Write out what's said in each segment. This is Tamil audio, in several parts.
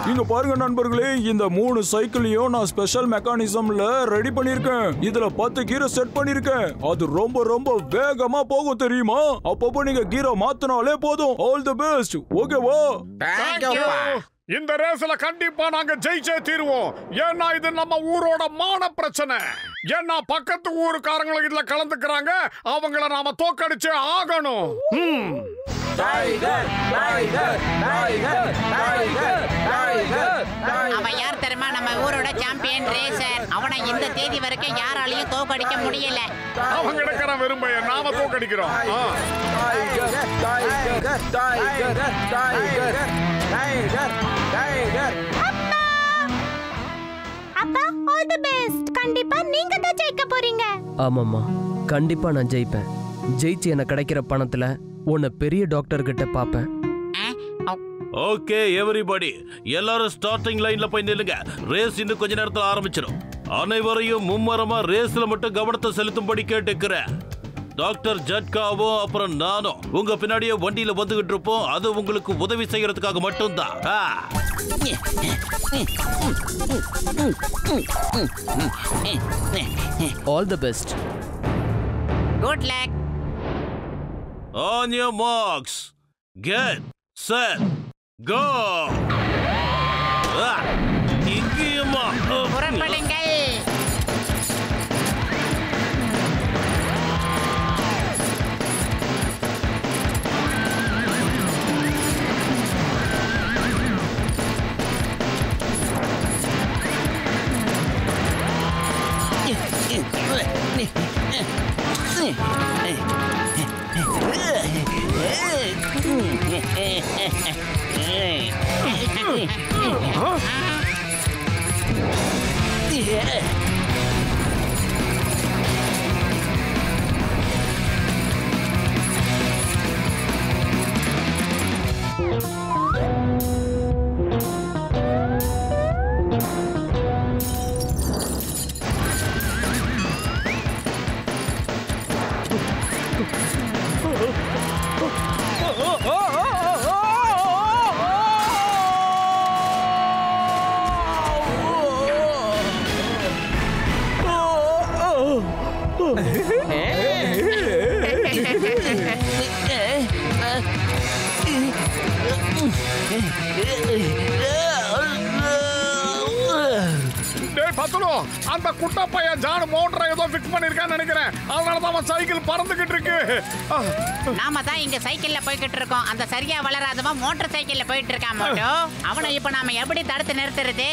இங்க பாருங்க நண்பர்களே, இந்த 3 சைக்கிளையும் நான் ஸ்பெஷல் மெக்கானிசம்ல ரெடி பண்ணிருக்கேன். இதுல 10 கீரை செட் பண்ணிருக்கேன். அது ரொம்ப ரொம்ப வேகமா போகும் தெரியுமா? அப்பப்போ நீங்க கீரை மாத்தினாலே போதும். All the best. ஓகேவா? இந்த ரேஸ்ல கண்டிப்பா நாங்க ஜெயிச்சே தீருவோம். ஏன்னா இது நம்ம ஊரோட மான பிரச்சனை. ஏன்னா பக்கத்து ஊருக்காரங்களும் இதுல கலந்துக்கிறாங்க. அவங்கள நாம தோக்கடிச்சே ஆகணும். அவன் யார் தெரியுமா? நம்ம ஊரோட சாம்பியன் ரேசர். அவனை இந்த தேதி வரைக்கும் யாராலையும் தோக்கடிக்க முடியல. அவங்க எடுக்கிற விரும்பைய நாம தோக்கடிக்கிறோம். அப்பா, ஆல் தி பெஸ்ட். கண்டிப்பா நீங்க தான் ஜெயிக்க போறீங்க. ஆமாம்மா, கண்டிப்பா நான் ஜெயிப்பேன். ஜெயிச்சு எனக்கு கிடைக்கிற பணத்துல உன்னை பெரிய டாக்டர் கிட்ட பாப்பேன். ஓகே எவரிபடி, எல்லாரும் ஸ்டார்டிங் லைன்ல போய் நில்லுங்க. ரேஸ் இன்னும் கொஞ்ச நேரத்துல ஆரம்பிச்சிடும். அனைவரையும் மும்மரமா ரேஸ்ல மட்டும் கவனத்தை செலுத்தும்படி கேட்டுக்கிறேன். டாக்டர் ஜட்காவும் அப்புறம் நானும் உங்க பின்னாடியே வண்டியில வந்துகிட்டு இருப்போம். அது உங்களுக்கு உதவி செய்யறதுக்காக மட்டும்தான். All the best. Good luck. On your marks, get set, go. இங்கேயுமா புறப்படுங்கள். அந்த குட்ட பையன் ஜான் மோட்டரை ஏதோ ஃபிக்ஸ் பண்ணிருக்கான்னு நினைக்கிறேன். அதனால தான் அவன் சைக்கிள் பறந்துகிட்டு இருக்கு. நாம தான் இங்க சைக்கிள்ல போய்கிட்டு இருக்கோம். அந்த சரியா வளராதவன் மோட்டார் சைக்கிள்ல போயிட்டு இருக்கான் மோட்டோ. அவனை இப்ப நாம எப்படி தடுத்து நிறுத்துறது?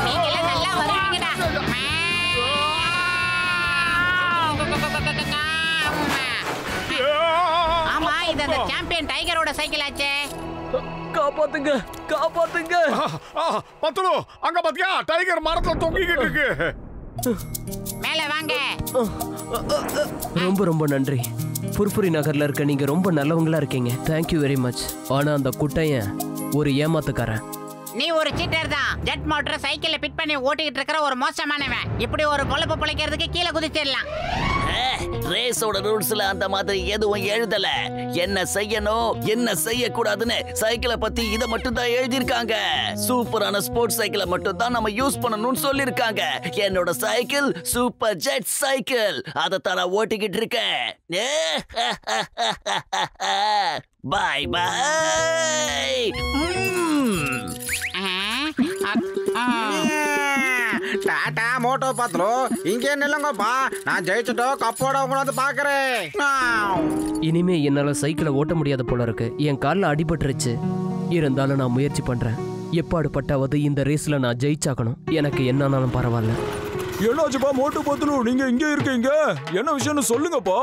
நீங்க நல்லா வருவீங்கடா. ஆமா, இது அந்த சாம்பியன் டைகரோட சைக்கிள் ஆச்சே. காப்பாத்துங்க, காப்பாத்துங்க. பத்துலு, அங்க பாத்தியா டைகர் மரத்துல தொங்கிக்கிட்டு இருக்கு. மேல வாங்க. ரொம்ப ரொம்ப நன்றி. புர்புரி நகர்ல இருக்க நீங்க ரொம்ப நல்லவங்களா இருக்கீங்க. Thank you very much. ஆனா அந்த குட்டையன் ஒரு ஏமாத்துக்காரன். நீ ஒரு சீட்டர் தான். ஜெட் மோட்டர் சைக்கிள்ல பிட் பண்ணி ஓட்டிட்டு இருக்கிற ஒரு மோசமானவன். இப்படி ஒரு பொழப்பு பிழைக்கிறதுக்கு கீழே குதிச்சிடலாம். ரேஸோட ரூல்ஸ்ல அந்த மாதிரி எதுவும் எழுதல. என்ன செய்யணும் என்ன செய்யக்கூடாதுன்னு சைக்கிளை பத்தி இத மட்டும் தான் எழுதிருக்காங்க. சூப்பரான ஸ்போர்ட்ஸ் சைக்கிளை மட்டும் தான் நம்ம யூஸ் பண்ணணும்னு சொல்லிருக்காங்க. என்னோட சைக்கிள் சூப்பர் ஜெட் சைக்கிள். அதை தான் நான் ஓட்டிக்கிட்டு இருக்கேன். பாய் பாய். டாடா மோட்டோ பாத்ரோ, இங்கே நில்லுங்கப்பா. நான் ஜெயிச்சுட்டோம், கப்போட உங்களை வந்து பாக்குறேன். இனிமே என்னால சைக்கிளை ஓட்ட முடியாத போல இருக்கு. என் காலில் அடிபட்டுருச்சு. இருந்தாலும் நான் முயற்சி பண்றேன். எப்பாடு பட்டாவது இந்த ரேஸ்ல நான் ஜெயிச்சாக்கணும். எனக்கு என்னானாலும் பரவாயில்ல. என்னாச்சுப்பா மோட்டு பத்துலு, நீங்க இங்க இருக்கீங்க? என்ன விஷயம்னு சொல்லுங்கப்பா.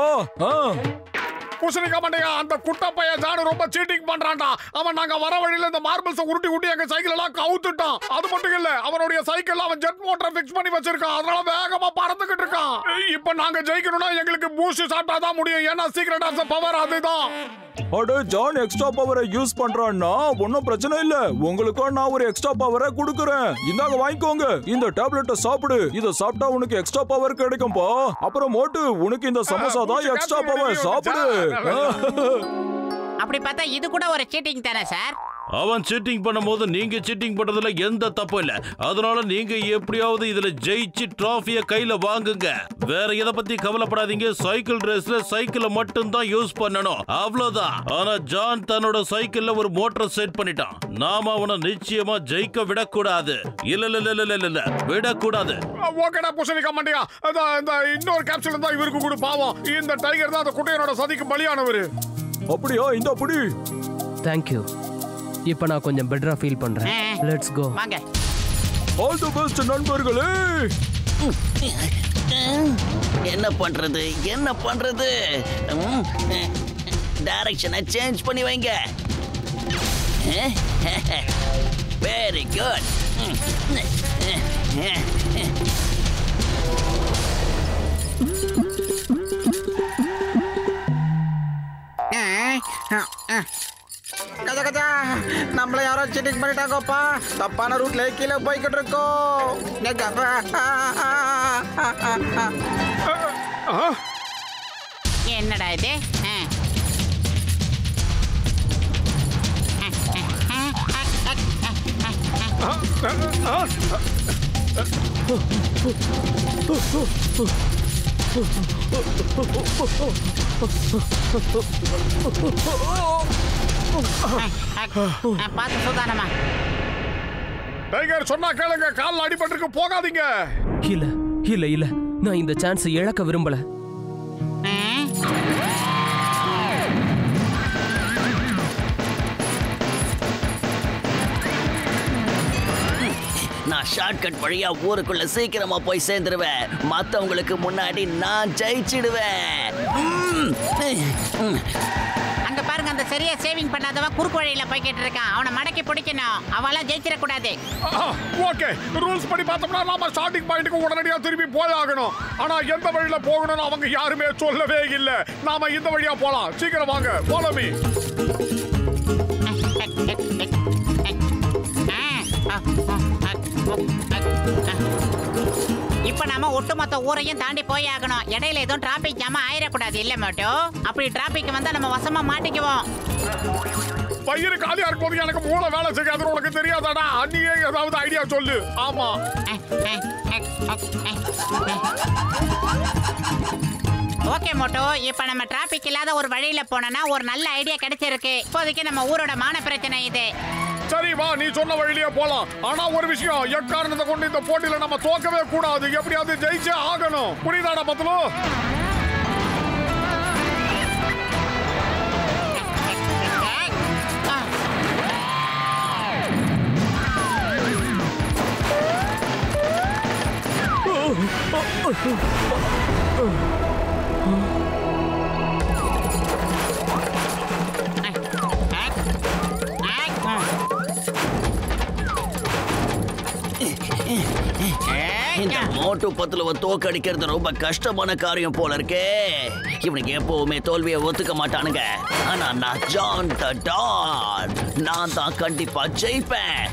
பூசணிக்கா மண்டையா, அந்த குட்ட பையன் ஜானு ரொம்ப சீட்டிங் பண்றான்டா. அவன் நாங்க வர வழியில இந்த மார்பிள்ஸ் உருட்டி உருட்டி எங்க சைக்கிள் எல்லாம் கவுத்துட்டான். அது மட்டும் இல்ல, அவனுடைய சைக்கிள் அவன் ஜெட் மோட்டரை ஃபிக்ஸ் பண்ணி வச்சிருக்கான். அதனால வேகமா பறந்துகிட்டு இருக்கான். இப்ப நாங்க ஜெயிக்கணும்னா எங்களுக்கு பூஸ்ட் சாப்பிட்டா தான் முடியும். ஏன்னா சீக்ரெட் ஆஃப் தி பவர் அதுதான். அட ஜான் எக்ஸ்ட்ரா பவரை யூஸ் பண்றான்னா ஒன்னும் பிரச்சனை இல்ல. உங்களுக்கும் நான் ஒரு எக்ஸ்ட்ரா பவரை கொடுக்கறேன். இந்தாங்க வாங்கிக்கோங்க. இந்த டேப்லெட்டை சாப்பிடு. இத சாப்பிட்டா உனக்கு எக்ஸ்ட்ரா பவர் கிடைக்கும்பா. அப்புறம் மோட்டு உனக்கு இந்த சமோசா தான் எக்ஸ்ட்ரா பவர். சாப்பிடு. அப்படி பார்த்தா இது கூட ஒரு சீட்டிங் தானே சார்? அவன் சீட்டிங் பண்ணும்போது நீங்க சீட்டிங் பண்றதுல எந்த தப்பும் இல்ல. அதனால நீங்க எப்படியாவது இதுல ஜெயிச்சு டிராஃபிய கையில வாங்குங்க. வேற எதை பத்தி கவலைப்படாதீங்க. சைக்கிள் ரேஸ்ல சைக்கிளை மட்டும் தான் யூஸ் பண்ணணும், அவ்வளவுதான். ஆனா ஜான் தன்னோட சைக்கிள்ல ஒரு மோட்டர் செட் பண்ணிட்டான். நாம அவனை நிச்சயமா ஜெயிக்க விடக்கூடாது. இல்ல விடக்கூடாது. ஓகேடா பூசணிக்கா மண்டையா, இந்த இன்னொரு கேப்சூல் தான் இவருக்கு கூட பாவம். இந்த டைகர் தான் அந்த குட்டையனோட சதிக்கு பலியானவர். அப்படியா? இந்த புடி. தேங்க்யூ. இப்போ நான் கொஞ்சம் பெட்டரா ஃபீல் பண்றேன். Let's go. வாங்க. ஆல் தி பெஸ்ட் நண்பர்களே. என்ன பண்றது? டைரக்ஷனை சேஞ்ச் பண்ணி வைங்க. Very good. கஜா கஜா, நம்மள யாரோ சீட்டிங் பண்ணிட்டாங்கப்பா. தப்பான ரூட்ல கீழே போய்கிட்டு இருக்கோம். என்னடா இது? பார்த்து சுதானமா. டைகர் சொன்னா கேளுங்க, கால்ல அடிபட்டிருக்கு, போகாதீங்க. இல்ல நான் இந்த சான்ஸ் இழக்க விரும்பல. நான் ஷார்ட்கட் வழியா ஊருக்குள்ள சீக்கிரமா போய் சேர்ந்துருவேன். மத்தவங்களுக்கு முன்னாடி நான் ஜெயிச்சிடுவேன். அங்க பாருங்க, அந்த சரியா சேவிங் பண்ணாதவன் குறுக்கு வழியில போய்கிட்டு இருக்கான். அவனை மடக்கி பிடிக்கணும். அவெல்லாம் ஜெயிச்சிட கூடாது. ஓகே, ரூல்ஸ் படி பார்த்தோம்னா நாம ஸ்டார்டிங் பாயிண்ட்க்கு உடனடியா திரும்பி போயாகணும். ஆனா எந்த வழியில போகணும்னு அவங்க யாருமே சொல்லவே இல்ல. நாம இந்த வழியா போலாம். சீக்கிரம் வாங்க, ஃபாலோ மீ. இப்ப நாம ஒட்டுமொத்த ஊரையும் தாண்டி போய் ஆகணும். இடையில எதுவும் டிராபிக் ஜாம் ஆயிடக்கூடாது. இல்ல மட்டும் அப்படி டிராபிக் வந்தா நம்ம வசமா மாட்டிக்குவோம். பயிறு காலியா இருக்கும்போது எனக்கு மூளை வேலை செய்யாது, உனக்கு தெரியாதாடா? அன்னியே ஏதாவது ஐடியா சொல்லு. ஆமா, ஓகே மோட்டோ, இப்ப நம்ம டிராபிக் இல்லாத ஒரு வழியில போனோம்னா ஒரு நல்ல ஐடியா கிடைச்சிருக்கு. இப்போதைக்கு நம்ம ஊரோட மான பிரச்சனை இது. சரி வா, நீ சொன்ன வழியிலேயே போலாம். ஆனா ஒரு விஷயம், எக்காரணத்தை கொண்டு இந்த போட்டியில நம்ம தோக்கவே கூடாது. எப்படியாவது ஜெயிச்சே ஆகணும். புரியுதாடா பத்லு? இந்த மோட்டு பத்துலவ தோக்கடிக்கிறது ரொம்ப கஷ்டமான காரியம் போல இருக்கே. இவனுக்கு எப்பவுமே தோல்வியை ஒத்துக்க மாட்டானுங்க. ஆனா நான் ஜான் த டான், நான் தான் கண்டிப்பா ஜெயிப்பேன்.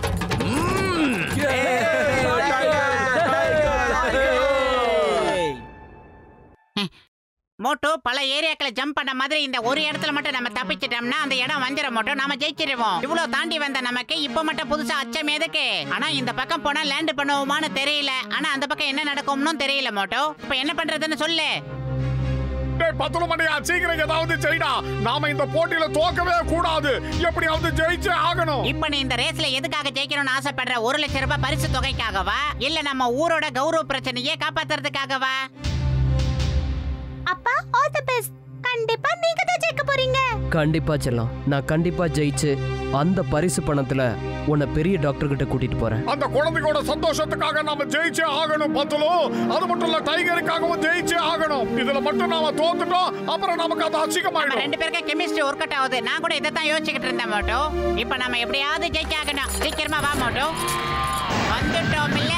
மோட்டோ பல ஏரியாக்களை ஜம்ப் பண்ண மாதிரி இந்த ஒரு இடத்துல மட்டும் நம்ம தப்பிச்சிட்டோம்னா அந்த இடம் வஞ்சிர மோட்டோ, நம்ம ஜெயிச்சிருவோம். இவ்வளவு தாண்டி வந்த நமக்கு இப்ப மட்டும் புதுசா அச்சம் எதுக்கு? ஆனா இந்த பக்கம் போனா லேண்ட் பண்ணுவோமான்னு தெரியல. ஆனா அந்த பக்கம் என்ன நடக்கும்னு தெரியல மோட்டோ. இப்ப என்ன பண்றதுன்னு சொல்லு. பத்து மணியா, சீக்கிரம் ஏதாவது செய்டா. நாம இந்த போட்டியில தோக்கவே கூடாது. எப்படியாவது ஜெயிச்சே ஆகணும். இப்ப நீ இந்த ரேஸ்ல எதுக்காக ஜெயிக்கணும்னு ஆசைப்படுற? 1 லட்சம் ரூபாய் பரிசு தொகைக்காகவா, இல்ல நம்ம ஊரோட கௌரவ பிரச்சனையே காப்பாத்துறதுக்காகவா? அப்பா, ஆல் தி பெஸ்ட். கண்டிப்பா நீங்க தான் ஜெயிக்க போறீங்க. கண்டிப்பா செல்லம், நான் கண்டிப்பா ஜெயிச்சு அந்த பரிசு பணத்துல உன்னை பெரிய டாக்டர் கிட்ட கூட்டிட்டு போறேன். அந்த குழந்தையோட சந்தோஷத்துக்காக நாம ஜெயிச்சே ஆகணும் பத்துலு. அது மட்டும் இல்ல, டைகருக்காகவும் ஜெயிச்சே ஆகணும். இதுல மட்டும் நாம தோத்துட்டோம், அப்புறம் நமக்கு அது அசிங்கமாயிடும். ரெண்டு பேருக்கு கெமிஸ்ட்ரி ஒர்க் அவுட் ஆகுது. நான் கூட இதை தான் யோசிச்சுக்கிட்டு இருந்தேன் மோட்டோ. இப்ப நம்ம எப்படியாவது ஜெயிச்சு ஆகணும். சீக்கிரமா வா மோட்டோ. வந்துட்டோம் இல்ல.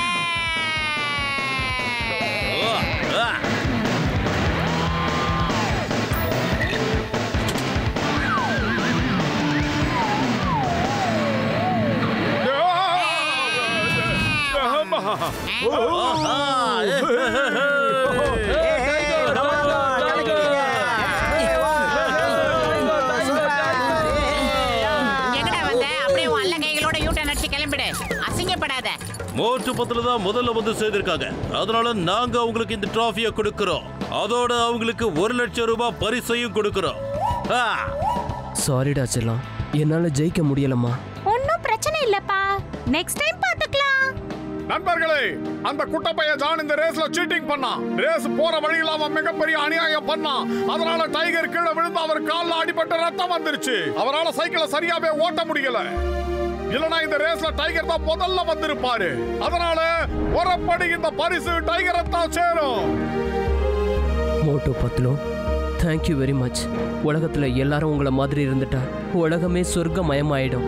எங்கடா வந்த? அப்படியே உன் அல்ல கைகளோட யூட்டன் அடிச்சு கிளம்பிடு. அசிங்கப்படாத. மோட்டு பத்துல தான் முதல்ல வந்து சேர்ந்திருக்காங்க. அதனால நாங்க அவங்களுக்கு இந்த டிராஃபியை கொடுக்கிறோம். அதோட அவங்களுக்கு 1,00,000 ரூபாய் பரிசையும் கொடுக்கிறோம். சாரிடா செல்லம், என்னால ஜெயிக்க முடியலம்மா. ஒன்னும் பிரச்சனை இல்லப்பா, நெக்ஸ்ட் டைம் பாத்துக்கலாம். நண்பர்களே, அந்த குட்டப்பைய ஜான் இந்த ரேஸ்ல சீட்டிங் பண்ணான். ரேஸ் போற வழியில அவன் மிகப்பெரிய அநியாயம் பண்ணான். அதனால டைகர் கீழே விழுந்து அவர் கால்ல அடிபட்ட ரத்தம் வந்துருச்சு. அவரால சைக்கிளை சரியாவே ஓட்ட முடியல. இல்லனா இந்த ரேஸ்ல டைகர் தான் முதல்ல வந்திருப்பாரு. அதனால ஒரப்படி இந்த பரிசு டைகரை தான் சேரும். Motu Patlu, thank you very much. உலகத்துல எல்லாரும் உங்களை மாதிரி இருந்துட்டா உலகமே சொர்க்கமயமாயிடும்.